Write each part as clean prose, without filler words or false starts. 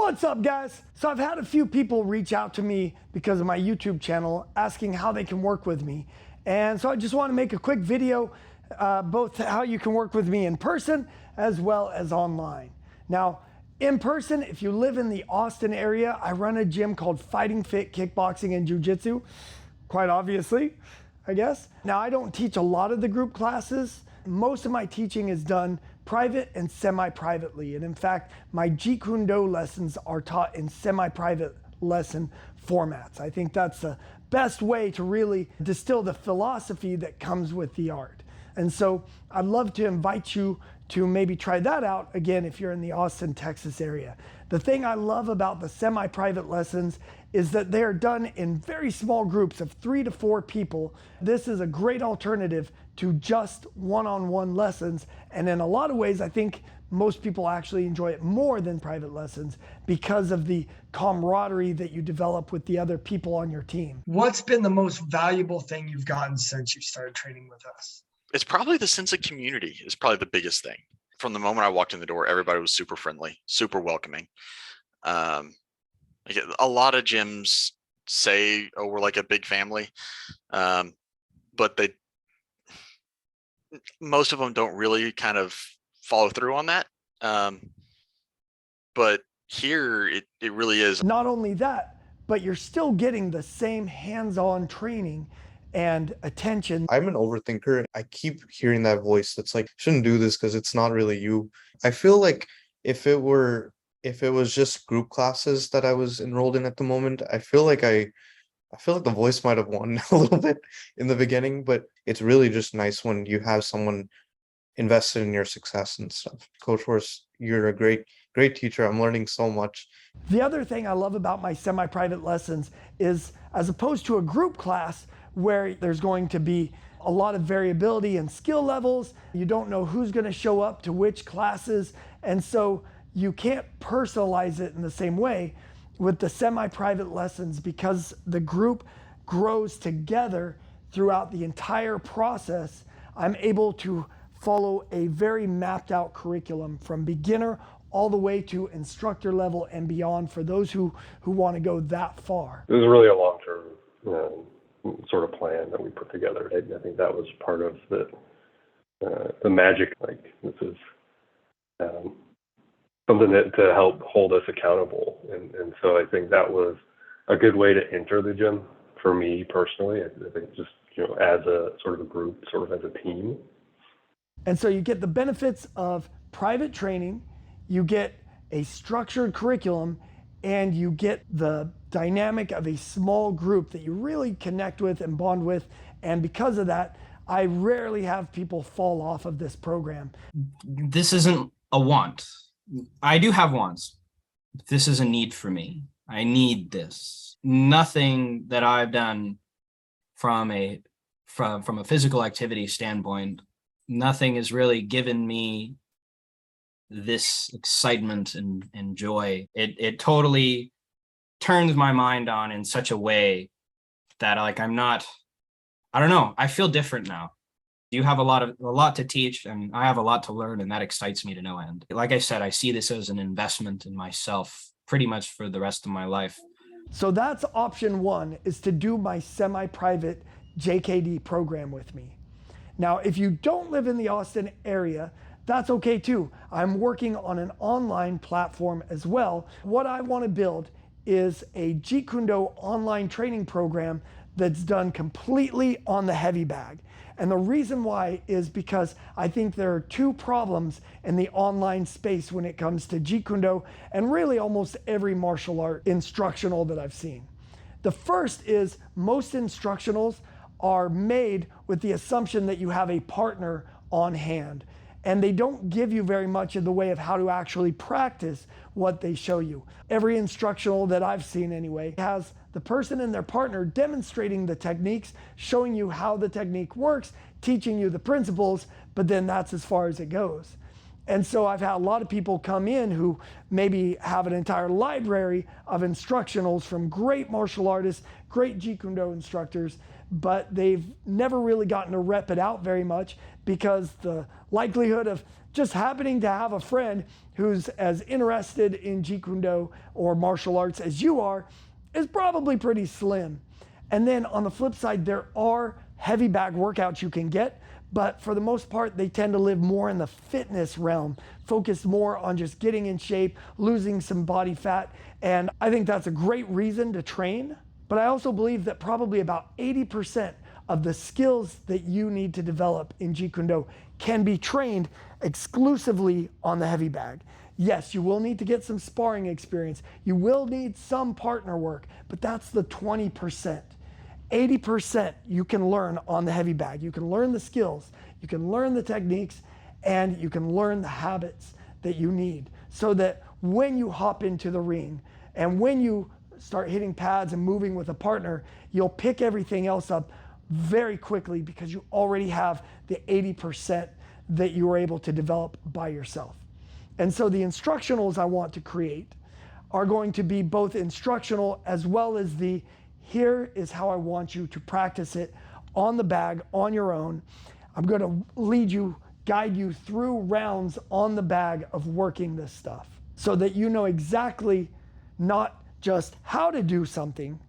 What's up, guys? So I've had a few people reach out to me because of my YouTube channel asking how they can work with me. And so I just want to make a quick video, both how you can work with me in person as well as online. Now, in person, if you live in the Austin area, I run a gym called Fighting Fit Kickboxing and Jiu-Jitsu, quite obviously, I guess. Now, I don't teach a lot of the group classes. Most of my teaching is done private and semi-privately. And in fact, my Jeet Kune Do lessons are taught in semi-private lesson formats. I think that's the best way to really distill the philosophy that comes with the art. And so I'd love to invite you to maybe try that out again if you're in the Austin, Texas area. The thing I love about the semi-private lessons is that they are done in very small groups of 3 to 4 people. This is a great alternative to just one-on-one lessons. And in a lot of ways, I think most people actually enjoy it more than private lessons because of the camaraderie that you develop with the other people on your team. What's been the most valuable thing you've gotten since you started training with us? It's probably the sense of community is probably the biggest thing. From the moment I walked in the door, everybody was super friendly, super welcoming. A lot of gyms say, "Oh, we're like a big family," but most of them don't really kind of follow through on that. But here, it really is. Not only that, but you're still getting the same hands-on training and attention. I'm an overthinker. I keep hearing that voice that's like, shouldn't do this because it's not really you. I feel like if it was just group classes that I was enrolled in at the moment, I feel like the voice might have won a little bit in the beginning, but it's really just nice when you have someone invested in your success and stuff. Coach Horst, you're a great teacher. I'm learning so much. The other thing I love about my semi-private lessons is, as opposed to a group class where there's going to be a lot of variability in skill levels, you don't know who's going to show up to which classes, and so you can't personalize it in the same way with the semi-private lessons because the group grows together throughout the entire process. I'm able to follow a very mapped out curriculum from beginner all the way to instructor level and beyond for those who want to go that far. It was really a long-term sort of plan that we put together. I think that was part of the magic. Like, this is something to help hold us accountable. And so I think that was a good way to enter the gym for me personally. I think just, as a sort of a group, sort of as a team. And so you get the benefits of private training, you get a structured curriculum, and you get the dynamic of a small group that you really connect with and bond with. And because of that, I rarely have people fall off of this program. This isn't a want. I do have wants. This is a need for me. I need this. Nothing that I've done from a physical activity standpoint, nothing has really given me this excitement and joy. It totally turns my mind on in such a way that I don't know, I feel different now. You have a lot to teach, and I have a lot to learn, and that excites me to no end. Like I said, I see this as an investment in myself pretty much for the rest of my life. So that's option one, is to do my semi-private JKD program with me. Now, if you don't live in the Austin area, that's okay too. I'm working on an online platform as well. What I want to build is a Jeet Kune Do online training program that's done completely on the heavy bag. And the reason why is because I think there are 2 problems in the online space when it comes to Jeet Kune Do and really almost every martial art instructional that I've seen. The first is most instructionals are made with the assumption that you have a partner on hand, and they don't give you very much in the way of how to actually practice what they show you. Every instructional that I've seen anyway has the person and their partner demonstrating the techniques, showing you how the technique works, teaching you the principles, but then that's as far as it goes. And so I've had a lot of people come in who maybe have an entire library of instructionals from great martial artists, great Jeet Kune Do instructors, but they've never really gotten to rep it out very much because the likelihood of just happening to have a friend who's as interested in Jeet Kune Do or martial arts as you are is probably pretty slim. And then on the flip side, there are heavy bag workouts you can get, but for the most part, they tend to live more in the fitness realm, focus more on just getting in shape, losing some body fat. And I think that's a great reason to train. But I also believe that probably about 80% of the skills that you need to develop in Jeet Kune Do can be trained exclusively on the heavy bag. Yes, you will need to get some sparring experience. You will need some partner work, but that's the 20%. 80% you can learn on the heavy bag. You can learn the skills, you can learn the techniques, and you can learn the habits that you need so that when you hop into the ring and when you start hitting pads and moving with a partner, you'll pick everything else up very quickly because you already have the 80% that you were able to develop by yourself. And so the instructionals I want to create are going to be both instructional as well as the here is how I want you to practice it on the bag on your own. I'm going to lead you, guide you through rounds on the bag of working this stuff so that you know exactly not just how to do something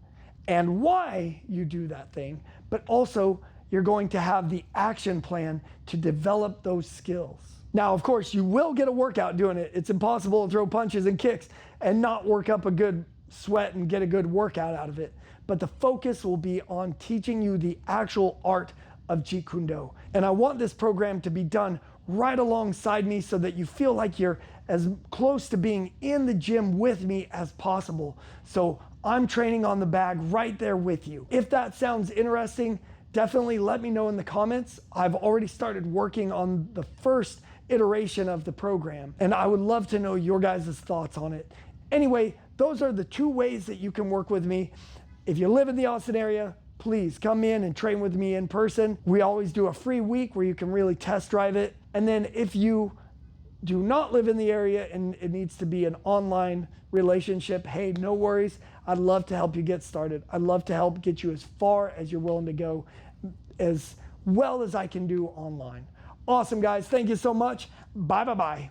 and why you do that thing, but also you're going to have the action plan to develop those skills. Now, of course, you will get a workout doing it. It's impossible to throw punches and kicks and not work up a good sweat and get a good workout out of it. But the focus will be on teaching you the actual art of Jeet Kune Do. And I want this program to be done right alongside me so that you feel like you're as close to being in the gym with me as possible. So I'm training on the bag right there with you. If that sounds interesting, definitely let me know in the comments. I've already started working on the first iteration of the program, and I would love to know your guys' thoughts on it. Anyway, those are the two ways that you can work with me. If you live in the Austin area, please come in and train with me in person. We always do a free week where you can really test drive it. And then if you do not live in the area and it needs to be an online relationship, hey, no worries. I'd love to help you get started. I'd love to help get you as far as you're willing to go, as well as I can do online. Awesome, guys. Thank you so much. Bye, bye, bye.